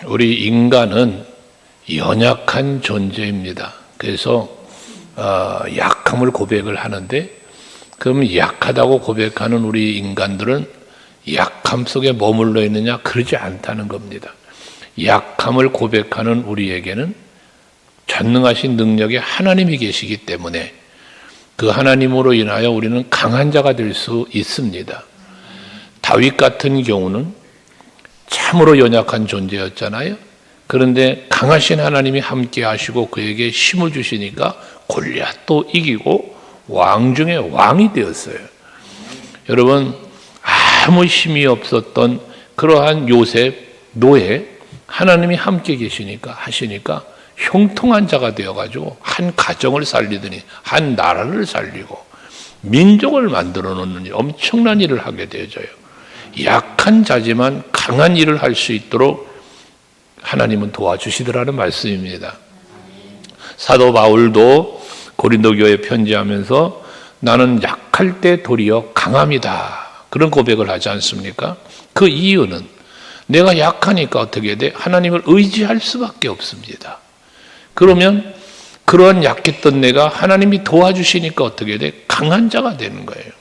우리 인간은 연약한 존재입니다. 그래서 약함을 고백을 하는데, 그럼 약하다고 고백하는 우리 인간들은 약함 속에 머물러 있느냐? 그러지 않다는 겁니다. 약함을 고백하는 우리에게는 전능하신 능력의 하나님이 계시기 때문에 그 하나님으로 인하여 우리는 강한 자가 될 수 있습니다. 다윗 같은 경우는 참으로 연약한 존재였잖아요. 그런데 강하신 하나님이 함께 하시고 그에게 힘을 주시니까 골리앗도 이기고 왕 중에 왕이 되었어요. 여러분, 아무 힘이 없었던 그러한 요셉, 노예, 하나님이 함께 하시니까 형통한 자가 되어가지고 한 가정을 살리더니 한 나라를 살리고 민족을 만들어 놓는 엄청난 일을 하게 되어져요. 약한 자지만 강한 일을 할 수 있도록 하나님은 도와주시더라는 말씀입니다. 사도 바울도 고린도 교회에 편지하면서 나는 약할 때 도리어 강함이다, 그런 고백을 하지 않습니까? 그 이유는 내가 약하니까 어떻게 돼? 하나님을 의지할 수밖에 없습니다. 그러면 그러한 약했던 내가 하나님이 도와주시니까 어떻게 돼? 강한 자가 되는 거예요.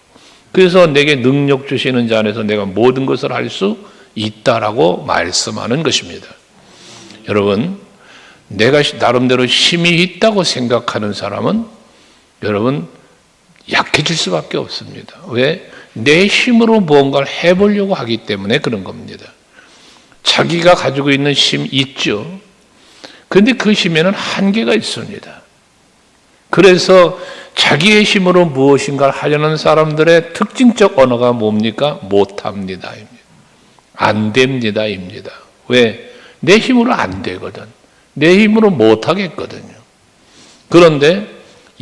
그래서 내게 능력 주시는 자 안에서 내가 모든 것을 할 수 있다라고 말씀하는 것입니다. 여러분, 내가 나름대로 힘이 있다고 생각하는 사람은 여러분 약해질 수밖에 없습니다. 왜? 내 힘으로 무언가를 해보려고 하기 때문에 그런 겁니다. 자기가 가지고 있는 힘 있죠. 그런데 그 힘에는 한계가 있습니다. 그래서 자기의 힘으로 무엇인가를 하려는 사람들의 특징적 언어가 뭡니까? 못합니다. 안 됩니다. 입니다. 왜? 내 힘으로 안 되거든. 내 힘으로 못 하겠거든요. 그런데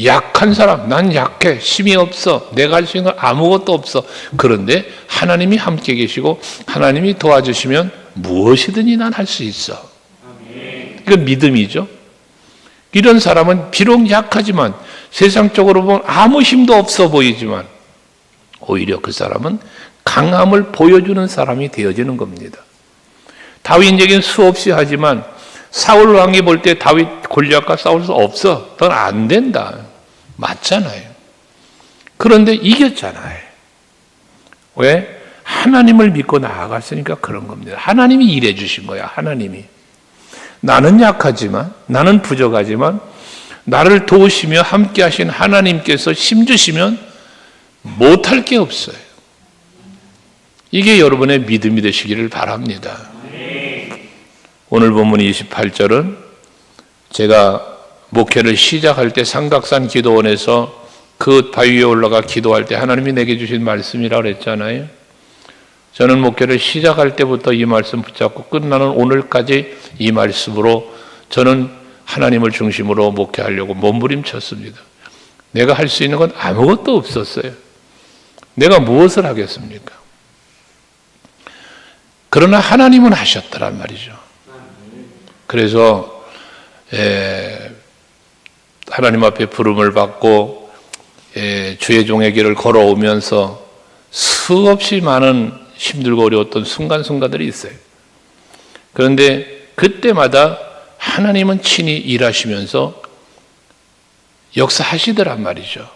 약한 사람, 난 약해, 힘이 없어, 내가 할 수 있는 건 아무것도 없어. 그런데 하나님이 함께 계시고 하나님이 도와주시면 무엇이든지 난 할 수 있어. 이건 믿음이죠. 이런 사람은 비록 약하지만 세상적으로 보면 아무 힘도 없어 보이지만 오히려 그 사람은 강함을 보여주는 사람이 되어지는 겁니다. 다윗 얘기는 수없이 하지만 사울 왕이 볼 때 다윗 골리앗과 싸울 수 없어. 넌 안 된다. 맞잖아요. 그런데 이겼잖아요. 왜? 하나님을 믿고 나아갔으니까 그런 겁니다. 하나님이 일해 주신 거야. 하나님이. 나는 약하지만, 나는 부족하지만 나를 도우시며 함께 하신 하나님께서 힘 주시면 못할 게 없어요. 이게 여러분의 믿음이 되시기를 바랍니다. 오늘 본문 28절은 제가 목회를 시작할 때 삼각산 기도원에서 그 바위 위에 올라가 기도할 때 하나님이 내게 주신 말씀이라고 그랬잖아요. 저는 목회를 시작할 때부터 이 말씀 붙잡고 끝나는 오늘까지 이 말씀으로 저는 하나님을 중심으로 목회하려고 몸부림쳤습니다. 내가 할 수 있는 건 아무것도 없었어요. 내가 무엇을 하겠습니까? 그러나 하나님은 하셨더란 말이죠. 그래서 하나님 앞에 부름을 받고 주의 종의 길을 걸어오면서 수없이 많은 힘들고 어려웠던 순간순간들이 있어요. 그런데 그때마다 하나님은 친히 일하시면서 역사하시더란 말이죠.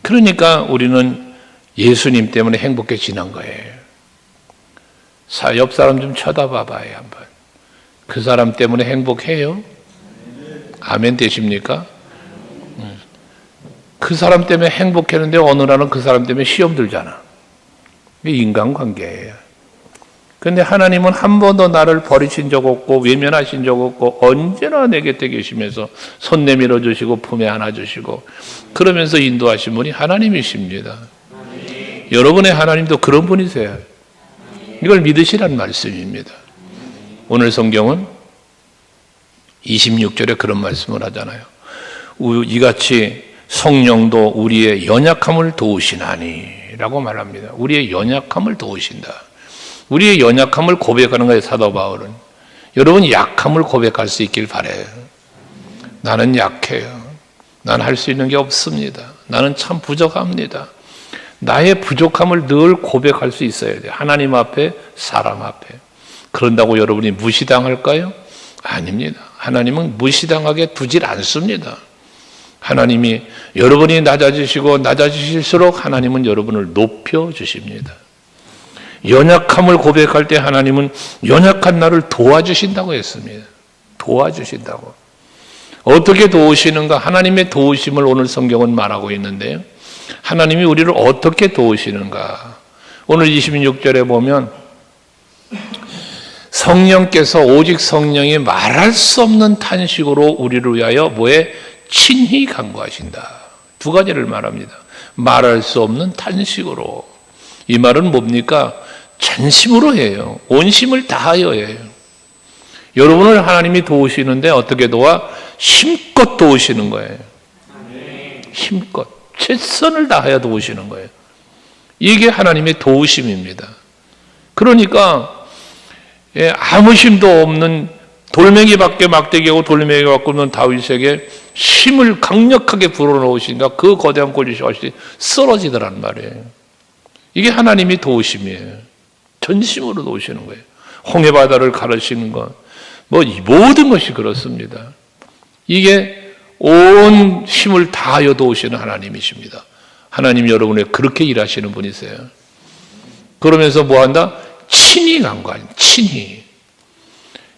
그러니까 우리는 예수님 때문에 행복해지는 거예요. 옆 사람 좀 쳐다봐봐요, 한번. 그 사람 때문에 행복해요? 아멘 되십니까? 그 사람 때문에 행복했는데 어느 날은 그 사람 때문에 시험 들잖아. 이게 인간관계예요. 그런데 하나님은 한 번도 나를 버리신 적 없고 외면하신 적 없고 언제나 내 곁에 계시면서 손 내밀어 주시고 품에 안아 주시고 그러면서 인도하신 분이 하나님이십니다. 여러분의 하나님도 그런 분이세요. 이걸 믿으시란 말씀입니다. 오늘 성경은 26절에 그런 말씀을 하잖아요. 이같이 성령도 우리의 연약함을 도우시나니 라고 말합니다. 우리의 연약함을 도우신다. 우리의 연약함을 고백하는 거예요, 사도 바울은. 여러분 약함을 고백할 수 있길 바라요. 나는 약해요. 난 할 수 있는 게 없습니다. 나는 참 부족합니다. 나의 부족함을 늘 고백할 수 있어야 돼요. 하나님 앞에, 사람 앞에. 그런다고 여러분이 무시당할까요? 아닙니다. 하나님은 무시당하게 두질 않습니다. 하나님이 여러분이 낮아지시고 낮아지실수록 하나님은 여러분을 높여주십니다. 연약함을 고백할 때 하나님은 연약한 나를 도와주신다고 했습니다. 도와주신다고. 어떻게 도우시는가? 하나님의 도우심을 오늘 성경은 말하고 있는데요. 하나님이 우리를 어떻게 도우시는가? 오늘 26절에 보면 성령께서 오직 성령이 말할 수 없는 탄식으로 우리를 위하여 뭐에? 친히 간구하신다. 두 가지를 말합니다. 말할 수 없는 탄식으로. 이 말은 뭡니까? 전심으로 해요. 온심을 다하여 해요. 여러분을 하나님이 도우시는데 어떻게 도와? 힘껏 도우시는 거예요. 힘껏. 최선을 다하여 도우시는 거예요. 이게 하나님의 도우심입니다. 그러니까 아무 힘도 없는 돌멩이밖에 막대기하고 돌멩이가 갖고 있는 다윗에게 힘을 강력하게 불어넣으시니까 그 거대한 골리앗이 쓰러지더란 말이에요. 이게 하나님이 도우심이에요. 전심으로 도우시는 거예요. 홍해바다를 가르시는 것, 모든 것이 그렇습니다. 이게 온 힘을 다하여 도우시는 하나님이십니다. 하나님 여러분에 그렇게 일하시는 분이세요. 그러면서 뭐한다? 친히 간구하는, 친히.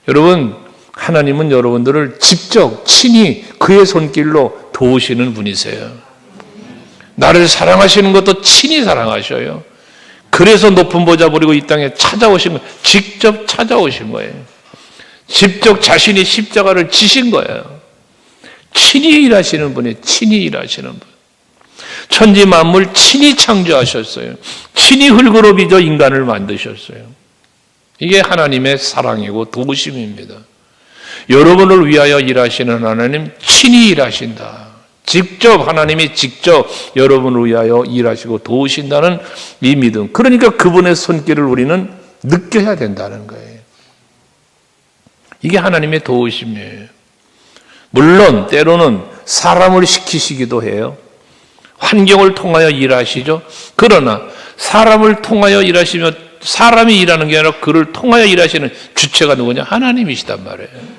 여러분, 하나님은 여러분들을 직접 친히 그의 손길로 도우시는 분이세요. 나를 사랑하시는 것도 친히 사랑하셔요. 그래서 높은 보좌 버리고 이 땅에 찾아오신 거예요. 직접 찾아오신 거예요. 직접 자신이 십자가를 지신 거예요. 친히 일하시는 분이 친히 일하시는 분. 천지 만물 친히 창조하셨어요. 친히 흙으로 빚어 인간을 만드셨어요. 이게 하나님의 사랑이고 도우심입니다. 여러분을 위하여 일하시는 하나님 친히 일하신다. 직접 하나님이 직접 여러분을 위하여 일하시고 도우신다는 이 믿음. 그러니까 그분의 손길을 우리는 느껴야 된다는 거예요. 이게 하나님의 도우심이에요. 물론 때로는 사람을 시키시기도 해요. 환경을 통하여 일하시죠. 그러나 사람을 통하여 일하시며 사람이 일하는 게 아니라 그를 통하여 일하시는 주체가 누구냐? 하나님이시단 말이에요.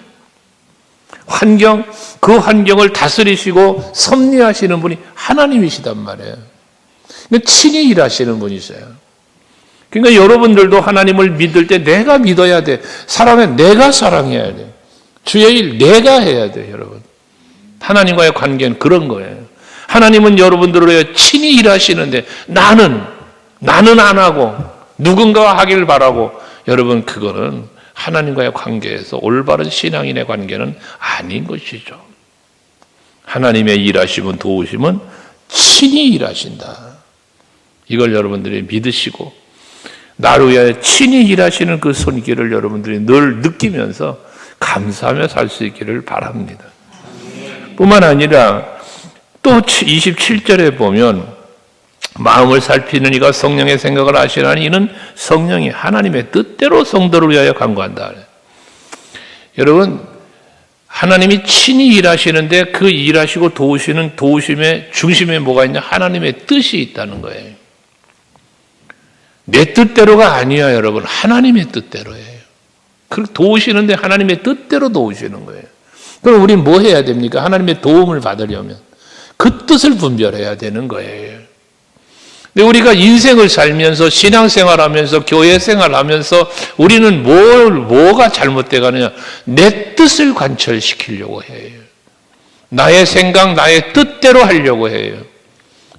그 환경을 다스리시고 섭리하시는 분이 하나님이시단 말이에요. 그러니까 친히 일하시는 분이세요. 그러니까 여러분들도 하나님을 믿을 때 내가 믿어야 돼. 사람은 내가 사랑해야 돼. 주의 일 내가 해야 돼, 여러분. 하나님과의 관계는 그런 거예요. 하나님은 여러분들을 위해 친히 일하시는데 나는 안 하고 누군가가 하길 바라고, 여러분 그거는 하나님과의 관계에서 올바른 신앙인의 관계는 아닌 것이죠. 하나님의 일하심은 도우심은 친히 일하신다. 이걸 여러분들이 믿으시고 나를 위하여 친히 일하시는 그 손길을 여러분들이 늘 느끼면서 감사하며 살 수 있기를 바랍니다. 뿐만 아니라 또 27절에 보면 마음을 살피는 이가 성령의 생각을 아시나니 이는 성령이 하나님의 뜻대로 성도를 위하여 간구한다. 여러분, 하나님이 친히 일하시는데 그 일하시고 도우시는 도우심의 중심에 뭐가 있냐? 하나님의 뜻이 있다는 거예요. 내 뜻대로가 아니야, 여러분. 하나님의 뜻대로예요. 그렇게 도우시는데 하나님의 뜻대로 도우시는 거예요. 그럼 우리는 뭐 해야 됩니까? 하나님의 도움을 받으려면 그 뜻을 분별해야 되는 거예요. 근데 우리가 인생을 살면서 신앙생활하면서 교회생활하면서 우리는 뭐가 잘못돼 가느냐? 내 뜻을 관철시키려고 해요. 나의 생각, 나의 뜻대로 하려고 해요.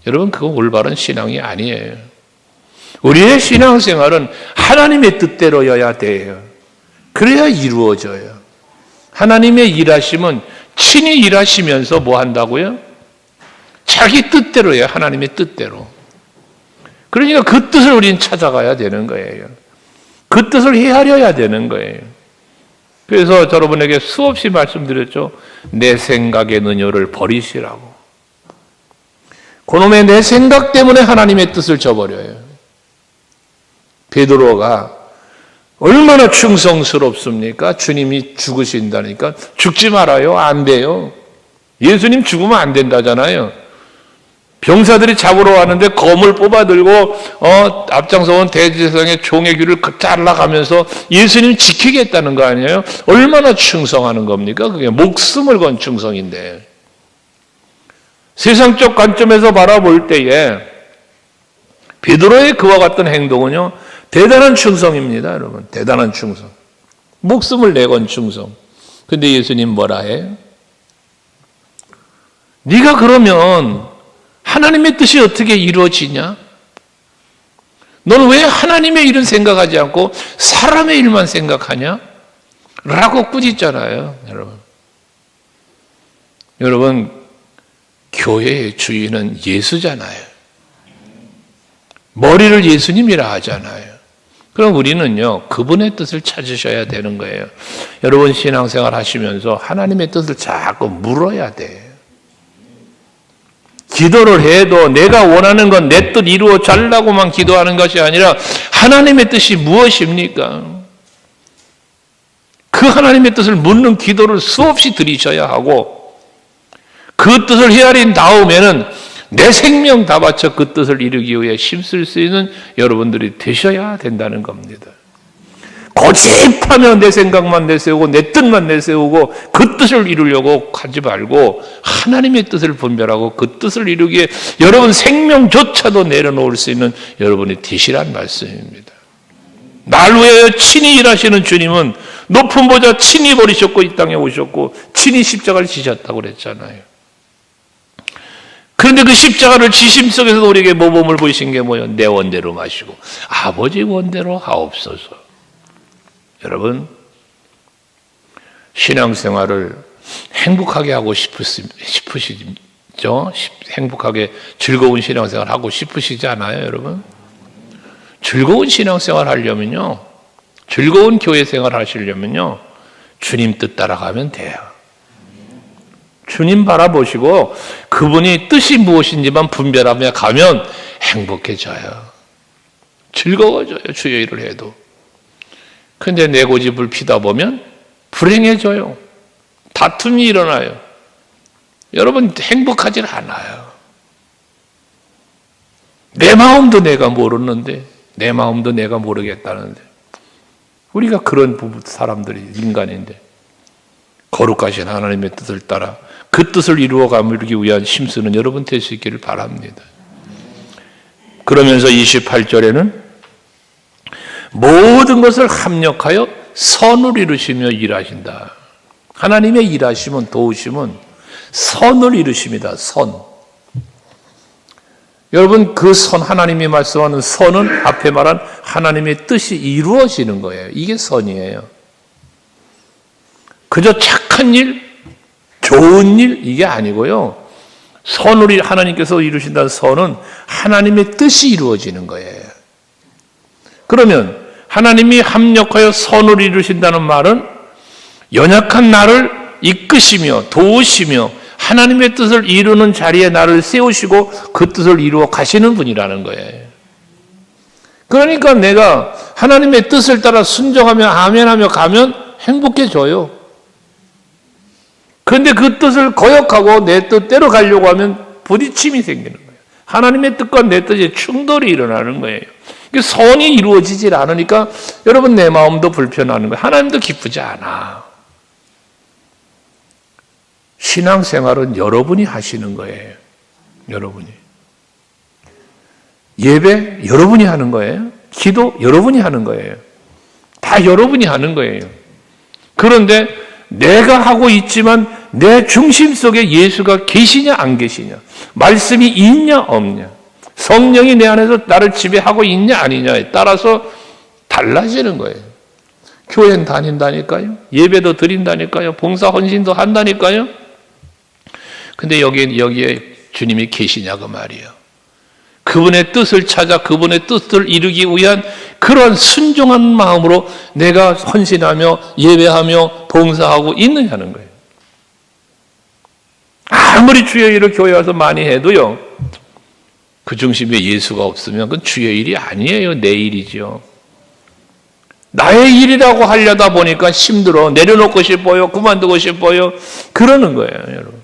여러분, 그거 올바른 신앙이 아니에요. 우리의 신앙생활은 하나님의 뜻대로여야 돼요. 그래야 이루어져요. 하나님의 일하심은 친히 일하시면서 뭐 한다고요? 자기 뜻대로 해요. 하나님의 뜻대로. 그러니까 그 뜻을 우리는 찾아가야 되는 거예요. 그 뜻을 헤아려야 되는 거예요. 그래서 여러분에게 수없이 말씀드렸죠. 내 생각의 능욕을 버리시라고. 그놈의 내 생각 때문에 하나님의 뜻을 저버려요. 베드로가 얼마나 충성스럽습니까? 주님이 죽으신다니까 죽지 말아요. 안 돼요. 예수님 죽으면 안 된다잖아요. 병사들이 잡으러 왔는데 검을 뽑아들고 앞장서온 대제사장의 종의 귀를 잘라가면서 예수님 지키겠다는 거 아니에요? 얼마나 충성하는 겁니까? 그게 목숨을 건 충성인데. 세상적 관점에서 바라볼 때에 베드로의 그와 같은 행동은요, 대단한 충성입니다, 여러분. 대단한 충성. 목숨을 내건 충성. 근데 예수님 뭐라 해요? 네가 그러면 하나님의 뜻이 어떻게 이루어지냐? 너는 왜 하나님의 일은 생각하지 않고 사람의 일만 생각하냐? 라고 꾸짖잖아요, 여러분. 여러분, 교회의 주인은 예수잖아요. 머리를 예수님이라 하잖아요. 그럼 우리는요, 그분의 뜻을 찾으셔야 되는 거예요. 여러분, 신앙생활 하시면서 하나님의 뜻을 자꾸 물어야 돼요. 기도를 해도 내가 원하는 건 내 뜻 이루어 달라고만 기도하는 것이 아니라 하나님의 뜻이 무엇입니까? 그 하나님의 뜻을 묻는 기도를 수없이 드리셔야 하고, 그 뜻을 헤아린 다음에는 내 생명 다 바쳐 그 뜻을 이루기 위해 힘쓸 수 있는 여러분들이 되셔야 된다는 겁니다. 고집하며 내 생각만 내세우고 내 뜻만 내세우고 그 뜻을 이루려고 하지 말고 하나님의 뜻을 분별하고 그 뜻을 이루기에 여러분 생명조차도 내려놓을 수 있는 여러분이 되시란 말씀입니다. 날 위하여 친히 일하시는 주님은 높은 보좌 친히 버리셨고 이 땅에 오셨고 친히 십자가를 지셨다고 그랬잖아요. 그런데 그 십자가를 지심 속에서도 우리에게 모범을 보이신 게 뭐예요? 내 원대로 마시고 아버지 원대로 하옵소서. 여러분, 신앙생활을 행복하게 하고 싶으시죠? 행복하게 즐거운 신앙생활 하고 싶으시지 않아요, 여러분? 즐거운 신앙생활 하려면요, 즐거운 교회생활 하시려면요, 주님 뜻 따라가면 돼요. 주님 바라보시고 그분이 뜻이 무엇인지만 분별하며 가면 행복해져요. 즐거워져요, 주의 일을 해도. 근데 내 고집을 피다 보면 불행해져요. 다툼이 일어나요. 여러분 행복하지 않아요. 내 마음도 내가 모르는데, 내 마음도 내가 모르겠다는데, 우리가 그런 사람들이 인간인데 거룩하신 하나님의 뜻을 따라 그 뜻을 이루어 가기 위한 힘쓰는 여러분 될 수 있기를 바랍니다. 그러면서 28절에는 모든 것을 합력하여 선을 이루시며 일하신다. 하나님의 일하심은, 도우심은 선을 이루십니다. 선. 여러분, 그 선, 하나님이 말씀하는 선은 앞에 말한 하나님의 뜻이 이루어지는 거예요. 이게 선이에요. 그저 착한 일, 좋은 일, 이게 아니고요. 선을 하나님께서 이루신다는 선은 하나님의 뜻이 이루어지는 거예요. 그러면 하나님이 합력하여 선을 이루신다는 말은 연약한 나를 이끄시며 도우시며 하나님의 뜻을 이루는 자리에 나를 세우시고 그 뜻을 이루어 가시는 분이라는 거예요. 그러니까 내가 하나님의 뜻을 따라 순종하며 아멘하며 가면 행복해져요. 그런데 그 뜻을 거역하고 내 뜻대로 가려고 하면 부딪힘이 생기는 거예요. 하나님의 뜻과 내 뜻의 충돌이 일어나는 거예요. 선이 이루어지질 않으니까 여러분 내 마음도 불편하는 거예요. 하나님도 기쁘지 않아. 신앙생활은 여러분이 하시는 거예요. 여러분이. 예배 여러분이 하는 거예요. 기도 여러분이 하는 거예요. 다 여러분이 하는 거예요. 그런데 내가 하고 있지만 내 중심 속에 예수가 계시냐 안 계시냐, 말씀이 있냐 없냐, 성령이 내 안에서 나를 지배하고 있냐 아니냐에 따라서 달라지는 거예요. 교회는 다닌다니까요. 예배도 드린다니까요. 봉사 헌신도 한다니까요. 근데 여기에 주님이 계시냐 그 말이에요. 그분의 뜻을 찾아 그분의 뜻을 이루기 위한 그러한 순종한 마음으로 내가 헌신하며 예배하며 봉사하고 있느냐는 거예요. 아무리 주의 일을 교회 와서 많이 해도요, 그 중심에 예수가 없으면 그건 주의 일이 아니에요. 내 일이죠. 나의 일이라고 하려다 보니까 힘들어. 내려놓고 싶어요. 그만두고 싶어요. 그러는 거예요, 여러분.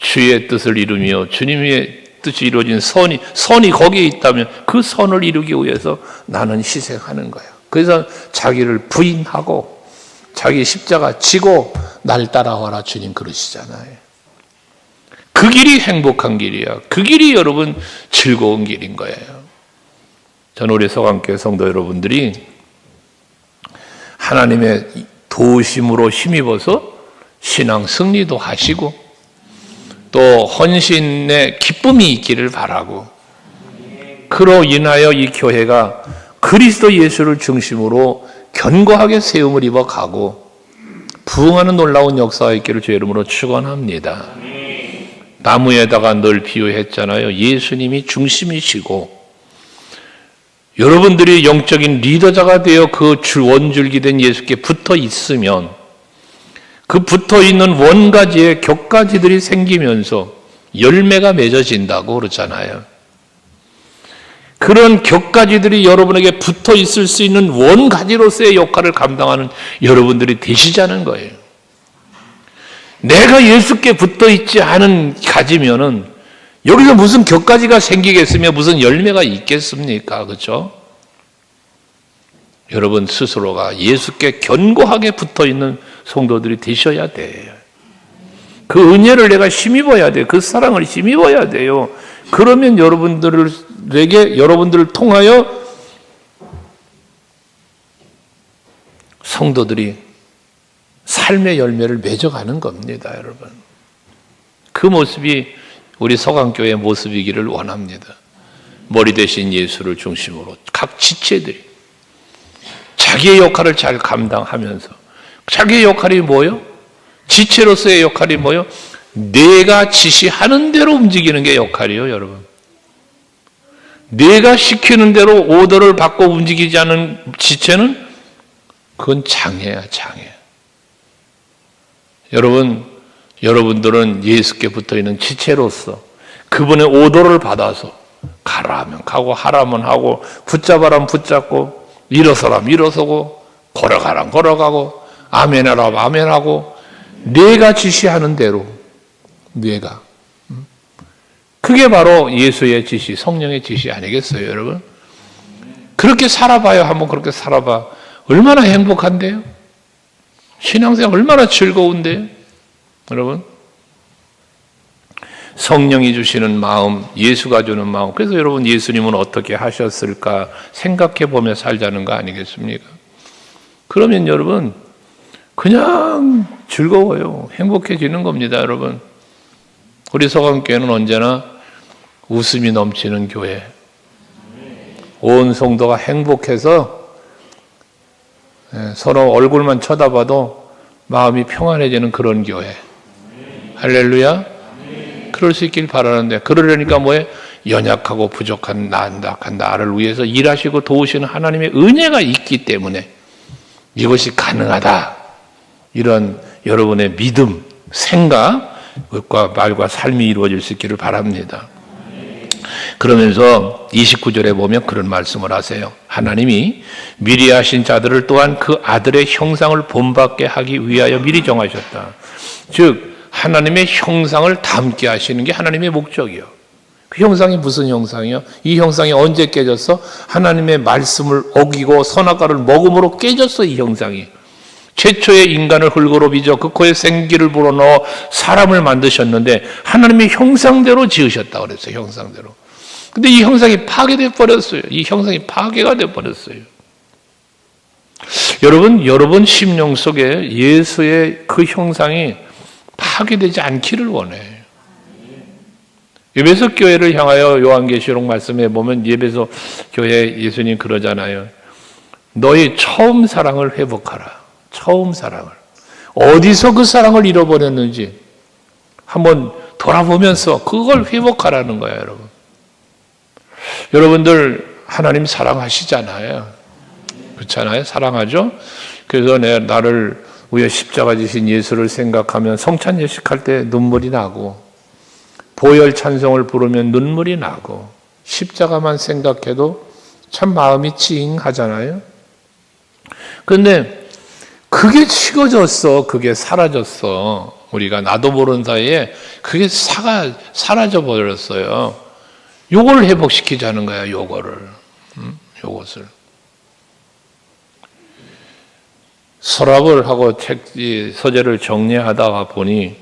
주의 뜻을 이루며 주님의 뜻이 이루어진 선이 거기에 있다면 그 선을 이루기 위해서 나는 희생하는 거예요. 그래서 자기를 부인하고 자기 십자가 지고 날 따라와라 주님 그러시잖아요. 그 길이 행복한 길이야. 그 길이 여러분 즐거운 길인 거예요. 저는 우리 서강교회 성도 여러분들이 하나님의 도우심으로 힘입어서 신앙 승리도 하시고 또 헌신의 기쁨이 있기를 바라고, 그로 인하여 이 교회가 그리스도 예수를 중심으로 견고하게 세움을 입어가고 부흥하는 놀라운 역사가 있기를 주의 이름으로 축원합니다. 나무에다가 늘 비유했잖아요. 예수님이 중심이시고 여러분들이 영적인 리더자가 되어 그 원줄기된 예수께 붙어 있으면 그 붙어 있는 원가지에 격가지들이 생기면서 열매가 맺어진다고 그러잖아요. 그런 격가지들이 여러분에게 붙어 있을 수 있는 원가지로서의 역할을 감당하는 여러분들이 되시자는 거예요. 내가 예수께 붙어 있지 않은 가지면은 여기서 무슨 격가지가 생기겠으며 무슨 열매가 있겠습니까? 그렇죠? 여러분 스스로가 예수께 견고하게 붙어 있는 성도들이 되셔야 돼요. 그 은혜를 내가 힘입어야 돼요. 그 사랑을 힘입어야 돼요. 그러면 여러분들을 통하여 성도들이 삶의 열매를 맺어가는 겁니다, 여러분. 그 모습이 우리 서강교회의 모습이기를 원합니다. 머리 대신 예수를 중심으로 각 지체들이 자기의 역할을 잘 감당하면서, 자기의 역할이 뭐요? 지체로서의 역할이 뭐요? 내가 지시하는 대로 움직이는 게 역할이에요, 여러분. 내가 시키는 대로 오더를 받고 움직이지 않은 지체는 그건 장애야, 장애. 여러분들은 예수께 붙어있는 지체로서 그분의 오더를 받아서 가라 하면 가고 하라면 하고 붙잡아라면 붙잡고 일어서라면 일어서고 걸어가라면 걸어가고 아멘하라면 아멘하고 내가 지시하는 대로 내가. 그게 바로 예수의 지시, 성령의 지시 아니겠어요, 여러분? 그렇게 살아봐요. 한번 그렇게 살아봐. 얼마나 행복한데요? 신앙생활 얼마나 즐거운데요? 여러분, 성령이 주시는 마음, 예수가 주는 마음. 그래서 여러분 예수님은 어떻게 하셨을까 생각해 보며 살자는 거 아니겠습니까? 그러면 여러분 그냥 즐거워요. 행복해지는 겁니다, 여러분. 우리 서강교회는 언제나 웃음이 넘치는 교회. 온 성도가 행복해서 서로 얼굴만 쳐다봐도 마음이 평안해지는 그런 교회. 할렐루야. 그럴 수 있길 바라는데, 그러려니까 뭐예요? 연약하고 부족한 낙한 나를 위해서 일하시고 도우시는 하나님의 은혜가 있기 때문에 이것이 가능하다. 이런 여러분의 믿음, 생각과 말과 삶이 이루어질 수 있기를 바랍니다. 그러면서 29절에 보면 그런 말씀을 하세요. 하나님이 미리 하신 자들을 또한 그 아들의 형상을 본받게 하기 위하여 미리 정하셨다. 즉 하나님의 형상을 닮게 하시는 게 하나님의 목적이요. 그 형상이 무슨 형상이요? 이 형상이 언제 깨졌어? 하나님의 말씀을 어기고 선악과를 먹음으로 깨졌어. 이 형상이. 최초의 인간을 흙으로 빚어 그 코에 생기를 불어넣어 사람을 만드셨는데 하나님의 형상대로 지으셨다 그랬어요. 형상대로. 근데 이 형상이 파괴돼 버렸어요. 이 형상이 파괴가 돼 버렸어요. 여러분 심령 속에 예수의 그 형상이 파괴되지 않기를 원해요. 예배소 교회를 향하여 요한계시록 말씀에 보면 예배소 교회 예수님 그러잖아요. 너희 처음 사랑을 회복하라. 처음 사랑을. 어디서 그 사랑을 잃어버렸는지 한번 돌아보면서 그걸 회복하라는 거예요, 여러분. 여러분들 하나님 사랑하시잖아요. 그렇잖아요. 사랑하죠. 그래서 나를 위해 십자가 지신 예수를 생각하면 성찬 예식할 때 눈물이 나고 보혈 찬송을 부르면 눈물이 나고 십자가만 생각해도 참 마음이 찡하잖아요. 그런데 그게 식어졌어. 그게 사라졌어. 우리가 나도 모르는 사이에 그게 사라져 버렸어요. 요걸 회복시키자는 거야, 요거를. 요것을. 서랍을 하고 서재를 정리하다가 보니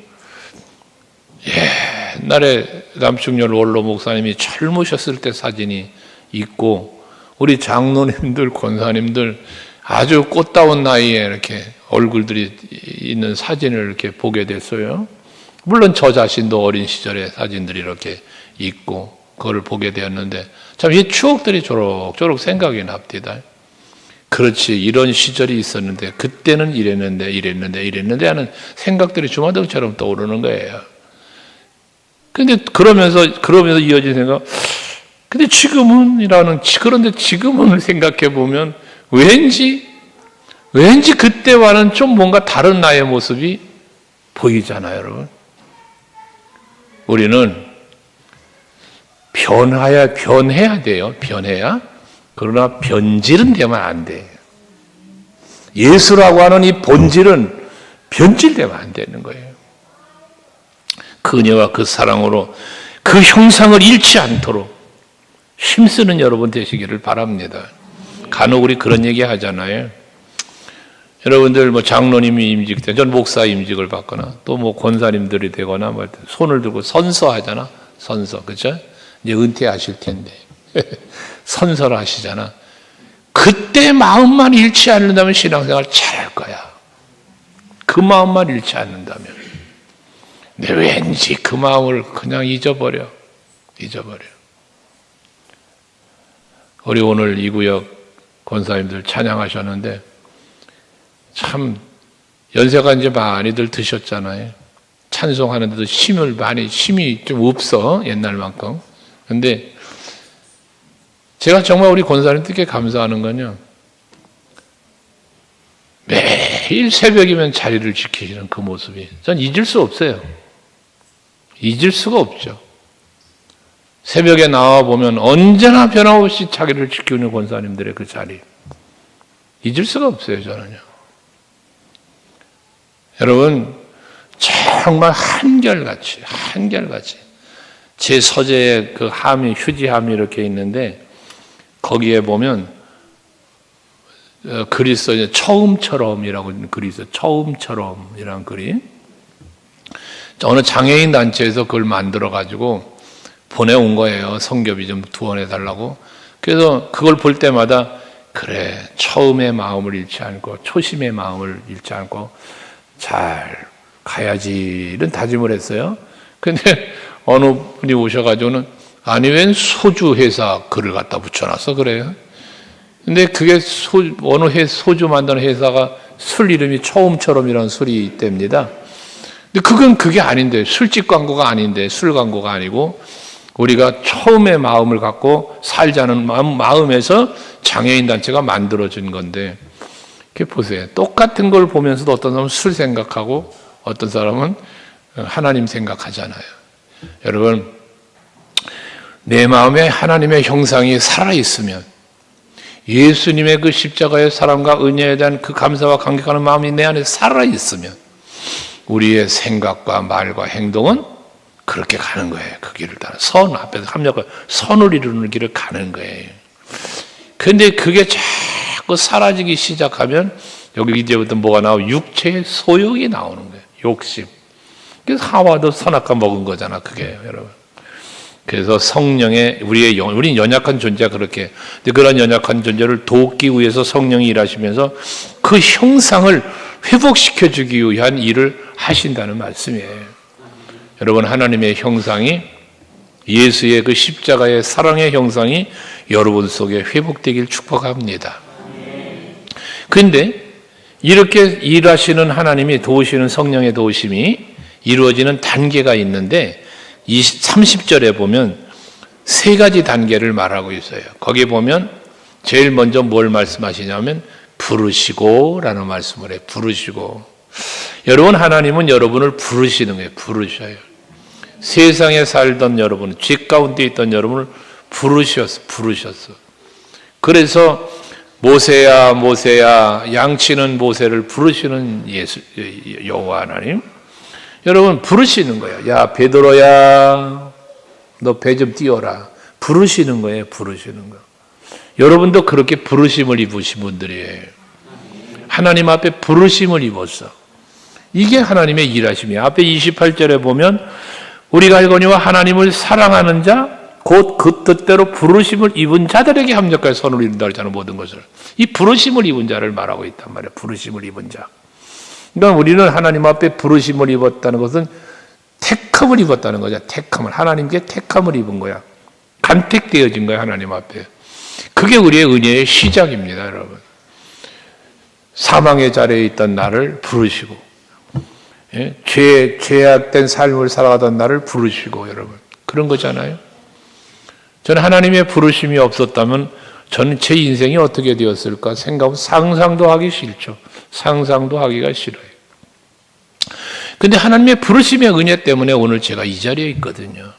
옛날에 남충렬 원로 목사님이 젊으셨을 때 사진이 있고 우리 장로님들, 권사님들 아주 꽃다운 나이에 이렇게 얼굴들이 있는 사진을 이렇게 보게 됐어요. 물론 저 자신도 어린 시절의 사진들이 이렇게 있고 그걸 보게 되었는데 참 이 추억들이 조록조록 생각이 납니다. 그렇지, 이런 시절이 있었는데 그때는 이랬는데 하는 생각들이 주마등처럼 떠오르는 거예요. 근데 그러면서 이어진 생각, 근데 그런데 지금은 생각해 보면 왠지 그때와는 좀 뭔가 다른 나의 모습이 보이잖아요, 여러분. 우리는 변해야 돼요. 변해야. 그러나 변질은 되면 안 돼. 예수라고 하는 이 본질은 변질되면 안 되는 거예요. 그녀와 그 사랑으로 그 형상을 잃지 않도록 힘쓰는 여러분 되시기를 바랍니다. 간혹 우리 그런 얘기 하잖아요. 여러분들 뭐 장로님이 임직 때, 전 목사 임직을 받거나 또 뭐 권사님들이 되거나 뭐 손을 들고 선서하잖아. 선서, 그죠? 이제 은퇴하실 텐데 선서를 하시잖아. 그때 마음만 잃지 않는다면 신앙생활 잘할 거야. 그 마음만 잃지 않는다면. 근데 왠지 그 마음을 그냥 잊어버려. 우리 오늘 이 구역 권사님들 찬양하셨는데 참 연세가 이제 많이들 드셨잖아요. 찬송하는데도 힘이 좀 없어, 옛날만큼. 근데 제가 정말 우리 권사님들께 감사하는 건요, 매일 새벽이면 자리를 지키시는 그 모습이 전 잊을 수 없어요. 잊을 수가 없죠. 새벽에 나와 보면 언제나 변함없이 자기를 지키는 권사님들의 그 자리 잊을 수가 없어요, 저는요. 여러분, 정말 한결같이 제 서재에 그 휴지함이 이렇게 있는데 거기에 보면 글이 써요. 처음처럼이라고 글이 있어요. 처음처럼이라는 글이. 어느 장애인 단체에서 그걸 만들어 가지고 보내온 거예요. 성교비 좀 후원해달라고. 그래서 그걸 볼 때마다 그래, 처음의 마음을 잃지 않고 초심의 마음을 잃지 않고 잘 가야지 이런 다짐을 했어요. 근데 어느 분이 오셔가지고는 아니 웬 소주 회사 글을 갖다 붙여놨어 그래요. 근데 그게 어느 소주 만드는 회사가 술 이름이 처음처럼이라는 술이 있답니다. 근데 그게 아닌데, 술집 광고가 아닌데, 술 광고가 아니고 우리가 처음의 마음을 갖고 살자는 마음에서 장애인 단체가 만들어진 건데, 이렇게 보세요. 똑같은 걸 보면서도 어떤 사람은 술 생각하고 어떤 사람은 하나님 생각하잖아요. 여러분, 내 마음에 하나님의 형상이 살아있으면, 예수님의 그 십자가의 사랑과 은혜에 대한 그 감사와 감격하는 마음이 내 안에 살아있으면 우리의 생각과 말과 행동은 그렇게 가는 거예요. 그 길을 따라 선 앞에서 합력과 선을 이루는 길을 가는 거예요. 그런데 그게 자꾸 사라지기 시작하면 여기 이제부터 뭐가 나오고 육체의 소욕이 나오는 거예요. 욕심. 그래서 하와도 선악과 먹은 거잖아, 그게 여러분. 그래서 성령의 우리는 연약한 존재가 그렇게, 그런 연약한 존재를 돕기 위해서 성령이 일하시면서 그 형상을 회복시켜 주기 위한 일을 하신다는 말씀이에요. 여러분, 하나님의 형상이, 예수의 그 십자가의 사랑의 형상이 여러분 속에 회복되길 축복합니다. 그런데 이렇게 일하시는 하나님이 도우시는 성령의 도우심이 이루어지는 단계가 있는데 30절에 보면 세 가지 단계를 말하고 있어요. 거기 보면 제일 먼저 뭘 말씀하시냐면 부르시고 라는 말씀을 해요. 부르시고. 여러분, 하나님은 여러분을 부르시는 거예요. 부르셔요. 세상에 살던 여러분, 죄 가운데 있던 여러분을 부르셨어. 그래서 모세야 모세야 양치는 모세를 부르시는 여호와 하나님. 여러분 부르시는 거예요. 야 베드로야, 너 배 좀 띄워라. 부르시는 거예요. 부르시는 거. 여러분도 그렇게 부르심을 입으신 분들이에요. 하나님 앞에 부르심을 입었어. 이게 하나님의 일하심이에요. 앞에 28절에 보면 우리가 알거니와 하나님을 사랑하는 자 곧 그 뜻대로 부르심을 입은 자들에게 합력하여 선을 이룬다 그러잖아요. 모든 것을. 이 부르심을 입은 자를 말하고 있단 말이에요. 부르심을 입은 자. 그러니까 우리는 하나님 앞에 부르심을 입었다는 것은 택함을 입었다는 거죠. 택함을. 하나님께 택함을 입은 거야. 간택되어진 거야. 하나님 앞에. 그게 우리의 은혜의 시작입니다. 여러분. 사망의 자리에 있던 나를 부르시고, 예? 죄악된 삶을 살아가던 나를 부르시고, 여러분. 그런 거잖아요. 저는 하나님의 부르심이 없었다면 저는 제 인생이 어떻게 되었을까 생각하면 상상도 하기 싫죠. 상상도 하기가 싫어요. 근데 하나님의 부르심의 은혜 때문에 오늘 제가 이 자리에 있거든요.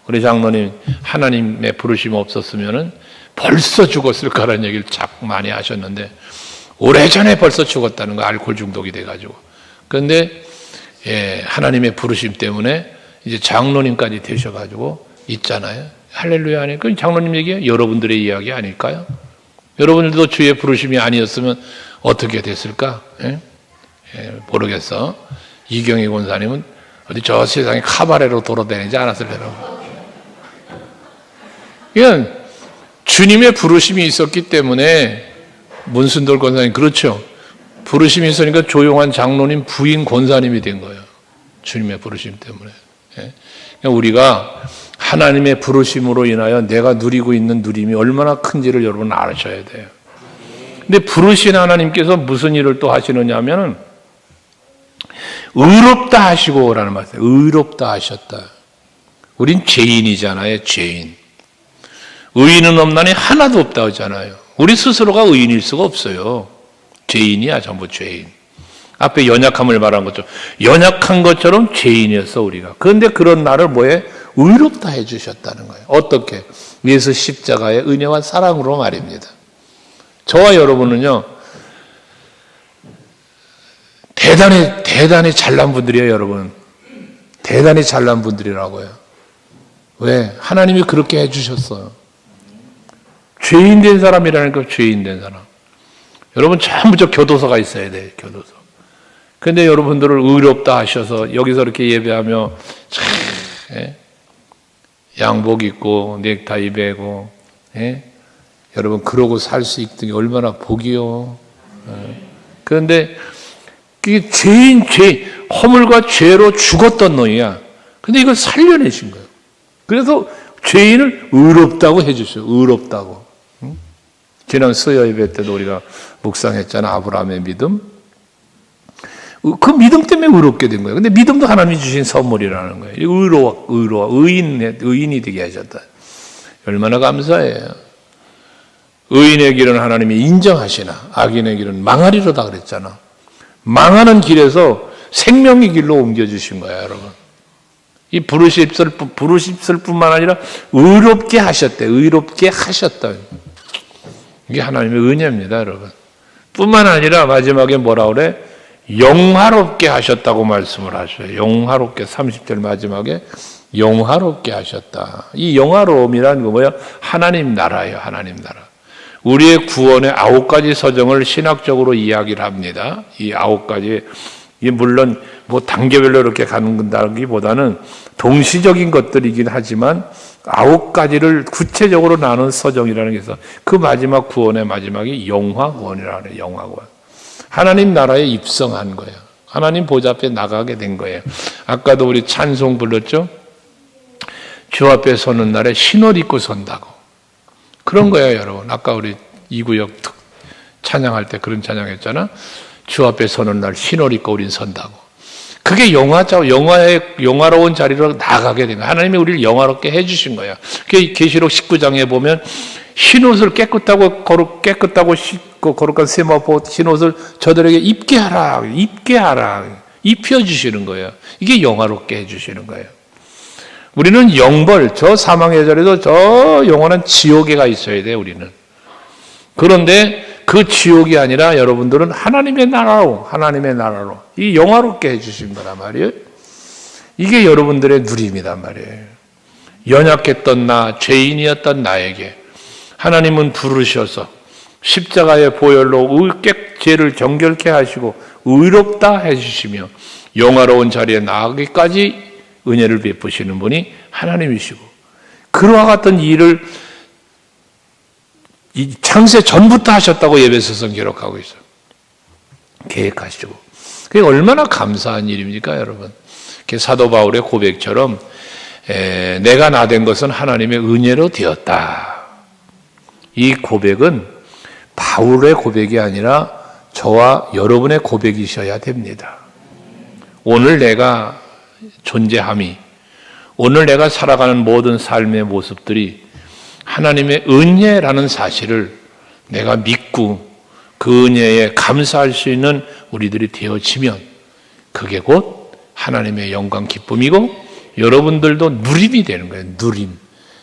우리 장로님, 하나님의 부르심이 없었으면 벌써 죽었을 거라는 얘기를 자꾸 많이 하셨는데, 오래전에 벌써 죽었다는 거, 알코올 중독이 돼가지고. 그런데, 예, 하나님의 부르심 때문에 이제 장로님까지 되셔가지고 있잖아요. 할렐루야 하니까 그건 장로님 얘기예요. 여러분들의 이야기 아닐까요? 여러분들도 주의 부르심이 아니었으면 어떻게 됐을까? 예? 예, 모르겠어. 이경희 권사님은 어디 저 세상에 카바레로 돌아다니지 않았을래라고. 그냥 주님의 부르심이 있었기 때문에 문순돌 권사님, 그렇죠. 부르심이 있으니까 조용한 장로님 부인 권사님이 된 거예요. 주님의 부르심 때문에. 예? 그러니까 우리가 하나님의 부르심으로 인하여 내가 누리고 있는 누림이 얼마나 큰지를 여러분 아셔야 돼요. 근데 부르신 하나님께서 무슨 일을 또 하시느냐 하면은 의롭다 하시고라는 말이에요. 의롭다 하셨다. 우린 죄인이잖아요. 죄인. 의인은 없나니 하나도 없다 하잖아요. 우리 스스로가 의인일 수가 없어요. 죄인이야. 전부 죄인. 앞에 연약함을 말한 것처럼 연약한 것처럼 죄인이었어 우리가. 그런데 그런 나를 뭐해? 의롭다 해주셨다는 거예요. 어떻게? 예수 십자가의 은혜와 사랑으로 말입니다. 저와 여러분은요, 대단히 잘난 분들이에요, 여러분. 대단히 잘난 분들이라고요. 왜? 하나님이 그렇게 해주셨어요. 죄인 된 사람이라니까, 죄인 된 사람. 여러분, 전부 저 교도소가 있어야 돼요, 교도소. 근데 여러분들을 의롭다 하셔서 여기서 이렇게 예배하며 참, 예? 양복 입고 넥타이 베고, 예? 여러분 그러고 살 수 있는 게 얼마나 복이요. 예? 그런데 이게 허물과 죄로 죽었던 놈이야. 근데 이걸 살려내신 거예요. 그래서 죄인을 의롭다고 해주셔요. 의롭다고. 응? 지난 수요 예배 때도 우리가 묵상했잖아. 아브라함의 믿음. 그 믿음 때문에 의롭게 된 거예요. 근데 믿음도 하나님이 주신 선물이라는 거예요. 의인이 되게 하셨다. 얼마나 감사해요. 의인의 길은 하나님이 인정하시나 아기의 길은 망하리로다 그랬잖아. 망하는 길에서 생명의 길로 옮겨주신 거야, 여러분. 이 부르셨을 뿐만 아니라 의롭게 하셨대. 의롭게 하셨다. 이게 하나님의 은혜입니다, 여러분. 뿐만 아니라 마지막에 뭐라 그래? 영화롭게 하셨다고 말씀을 하셔요. 영화롭게 30절 마지막에 영화롭게 하셨다. 이 영화로움이라는 거 뭐야? 하나님 나라예요. 하나님 나라. 우리의 구원의 9가지 서정을 신학적으로 이야기를 합니다. 이 9가지, 이게 물론 뭐 단계별로 이렇게 가는다기보다는 동시적인 것들이긴 하지만 9가지를 구체적으로 나눈 서정이라는 게 있어. 그 마지막 구원의 마지막이 영화구원이라는 거예요. 영화구원. 하나님 나라에 입성한 거예요. 하나님 보좌 앞에 나가게 된 거예요. 아까도 우리 찬송 불렀죠? 주 앞에 서는 날에 흰옷 입고 선다고. 그런 거예요, 여러분. 아까 우리 이구역 찬양할 때 그런 찬양했잖아. 주 앞에 서는 날 흰옷 입고 우린 선다고. 그게 영화로운 자리로 나가게 된 거예요. 하나님이 우리를 영화롭게 해주신 거예요. 계시록 19장에 보면 흰옷을 깨끗하고 씻고 거룩한 세마포 흰옷을 저들에게 입게 하라. 입혀주시는 거예요. 이게 영화롭게 해주시는 거예요. 우리는 영벌, 저 사망의 자리에도 저 영원한 지옥에가 있어야 돼요, 우리는. 그런데 그 지옥이 아니라 여러분들은 하나님의 나라로 이 영화롭게 해주신 거란 말이에요. 이게 여러분들의 누림이란 말이에요. 연약했던 나, 죄인이었던 나에게 하나님은 부르셔서 십자가의 보혈로 죄를 정결케 하시고 의롭다 해주시며 영화로운 자리에 나가기까지 은혜를 베푸시는 분이 하나님이시고, 그와 같은 일을 이 창세 전부터 하셨다고 에베소서는 기록하고 있어요. 계획하시고. 그게 얼마나 감사한 일입니까, 여러분? 사도 바울의 고백처럼 내가 나된 것은 하나님의 은혜로 되었다. 이 고백은 바울의 고백이 아니라 저와 여러분의 고백이셔야 됩니다. 오늘 내가 존재함이, 오늘 내가 살아가는 모든 삶의 모습들이 하나님의 은혜라는 사실을 내가 믿고 그 은혜에 감사할 수 있는 우리들이 되어지면 그게 곧 하나님의 영광 기쁨이고 여러분들도 누림이 되는 거예요.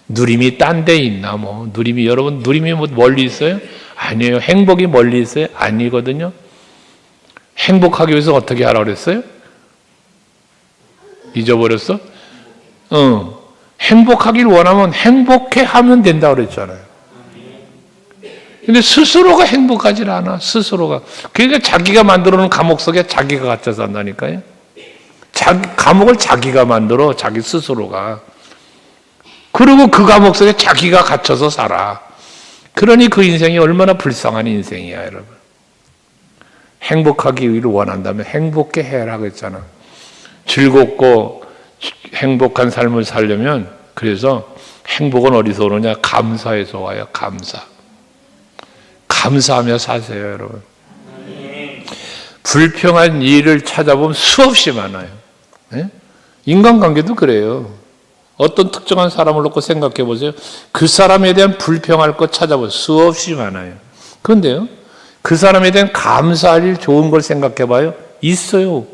누림이 딴 데 있나 뭐. 여러분 누림이 뭐 멀리 있어요? 아니에요. 행복이 멀리 있어요? 아니거든요. 행복하기 위해서 어떻게 하라고 그랬어요? 잊어버렸어? 행복하길 원하면 행복해 하면 된다고 그랬잖아요. 근데 스스로가 행복하지 않아. 스스로가. 그러니까 자기가 만들어 놓은 감옥 속에 자기가 갇혀 산다니까요. 감옥을 자기가 만들어, 자기 스스로가. 그리고 그 감옥 속에 자기가 갇혀서 살아. 그러니 그 인생이 얼마나 불쌍한 인생이야, 여러분. 행복하기를 원한다면 행복해 해라고 했잖아. 즐겁고 행복한 삶을 살려면, 그래서 행복은 어디서 오느냐? 감사에서 와요. 감사하며 사세요, 여러분. 불평한 일을 찾아보면 수없이 많아요. 네? 인간관계도 그래요. 어떤 특정한 사람을 놓고 생각해 보세요. 그 사람에 대한 불평할 것 찾아보세요. 수없이 많아요. 그런데요, 그 사람에 대한 감사할 일, 좋은 걸 생각해 봐요. 있어요.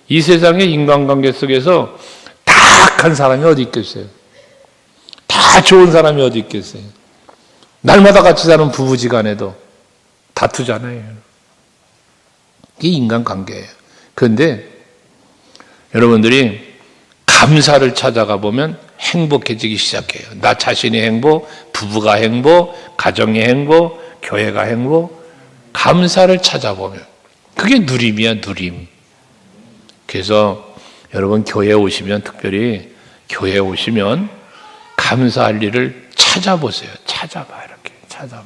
이 세상의 인간관계 속에서 다 악한 사람이 어디 있겠어요? 다 좋은 사람이 어디 있겠어요? 날마다 같이 사는 부부지간에도 다투잖아요. 이게 인간관계예요. 그런데 여러분들이 감사를 찾아가 보면 행복해지기 시작해요. 나 자신의 행복, 부부가 행복, 가정의 행복, 교회가 행복. 감사를 찾아보면 그게 누림이야, 누림. 그래서 여러분 교회에 오시면, 특별히 교회에 오시면 감사할 일을 찾아보세요. 이렇게 찾아봐.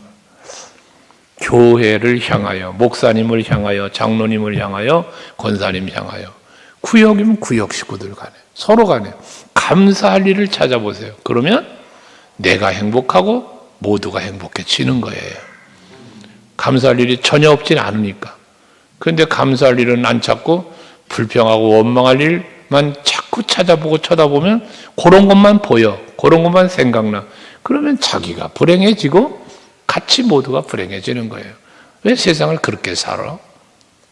교회를 향하여, 목사님을 향하여, 장로님을 향하여, 권사님 향하여, 구역이면 구역 식구들 간에, 서로 간에 감사할 일을 찾아보세요. 그러면 내가 행복하고 모두가 행복해지는 거예요. 감사할 일이 전혀 없진 않으니까. 그런데 감사할 일은 안 찾고 불평하고 원망할 일만 자꾸 찾아보고 쳐다보면 그런 것만 보여, 그런 것만 생각나. 그러면 자기가 불행해지고 같이 모두가 불행해지는 거예요. 왜 세상을 그렇게 살아?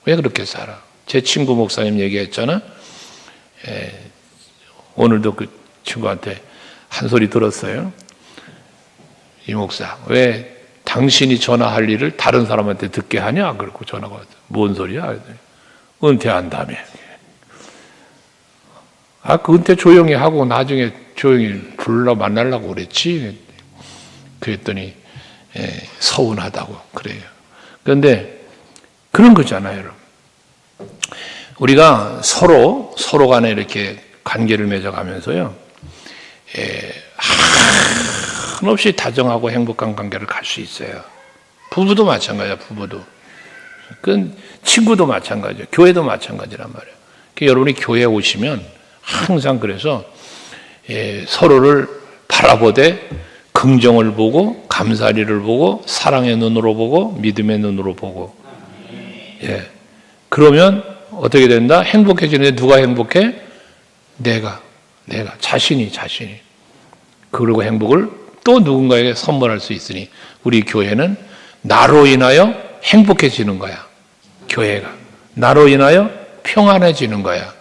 왜 그렇게 살아? 제 친구 목사님 얘기했잖아. 오늘도 그 친구한테 한 소리 들었어요. 이 목사, 왜 당신이 전화할 일을 다른 사람한테 듣게 하냐? 그렇고 전화가 왔어요. 뭔 소리야? 은퇴한다며. 그 은퇴 조용히 하고 나중에 조용히 불러 만나려고 그랬지. 그랬더니 서운하다고 그래요. 그런데 그런 거잖아요, 여러분. 우리가 서로 간에 이렇게 관계를 맺어가면서요, 한없이 다정하고 행복한 관계를 갈 수 있어요. 부부도 마찬가지야, 부부도. 그건 친구도 마찬가지예요. 교회도 마찬가지란 말이에요. 그러니까 여러분이 교회에 오시면 항상 그래서 서로를 바라보되 긍정을 보고, 감사리를 보고, 사랑의 눈으로 보고, 믿음의 눈으로 보고. 그러면 어떻게 된다? 행복해지는데 누가 행복해? 내가 자신이. 그리고 행복을 또 누군가에게 선물할 수 있으니 우리 교회는 나로 인하여 행복해지는 거야. 교회가 나로 인하여 평안해지는 거야.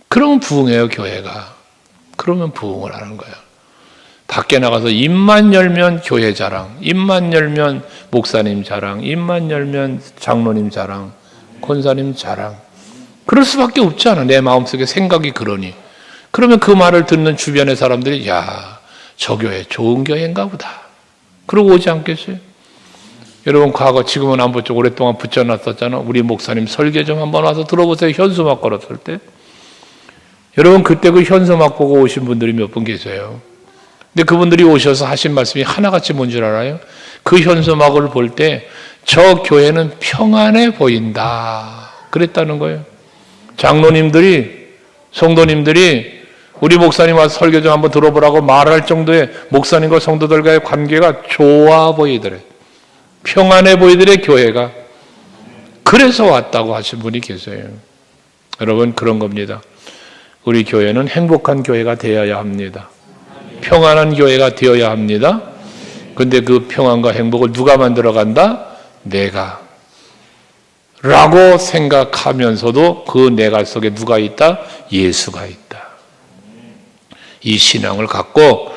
그러면 부흥해요, 교회가. 그러면 부흥을 하는 거야. 밖에 나가서 입만 열면 교회 자랑, 입만 열면 목사님 자랑, 입만 열면 장로님 자랑, 권사님 자랑. 그럴 수밖에 없지 않아. 내 마음속에 생각이 그러니. 그러면 그 말을 듣는 주변의 사람들이 야, 저 교회 좋은 교회인가 보다. 그러고 오지 않겠어요? 여러분 과거 지금은 안 붙죠. 오랫동안 붙여놨었잖아. 우리 목사님 설교 좀 한번 와서 들어보세요. 현수막 걸었을 때. 여러분 그때 그 현수막 보고 오신 분들이 몇 분 계세요. 근데 그분들이 오셔서 하신 말씀이 하나같이 뭔 줄 알아요? 그 현수막을 볼 때 저 교회는 평안해 보인다. 그랬다는 거예요. 장로님들이, 성도님들이 우리 목사님 와서 설교 좀 한번 들어보라고 말할 정도의 목사님과 성도들과의 관계가 좋아 보이더래. 평안해 보이더래 교회가. 그래서 왔다고 하신 분이 계세요. 여러분 그런 겁니다. 우리 교회는 행복한 교회가 되어야 합니다. 평안한 교회가 되어야 합니다. 근데 그 평안과 행복을 누가 만들어간다? 내가. 라고 생각하면서도 그 내가 속에 누가 있다? 예수가 있다. 이 신앙을 갖고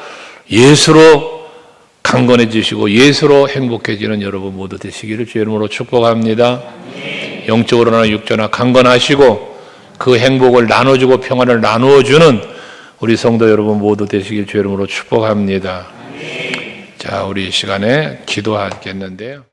예수로 강건해지시고 예수로 행복해지는 여러분 모두 되시기를 주의 이름으로 축복합니다. 영적으로나 육적으로나 강건하시고 그 행복을 나눠주고 평안을 나누어주는 우리 성도 여러분 모두 되시길 주의 이름으로 축복합니다. 자, 우리 이 시간에 기도하겠는데요.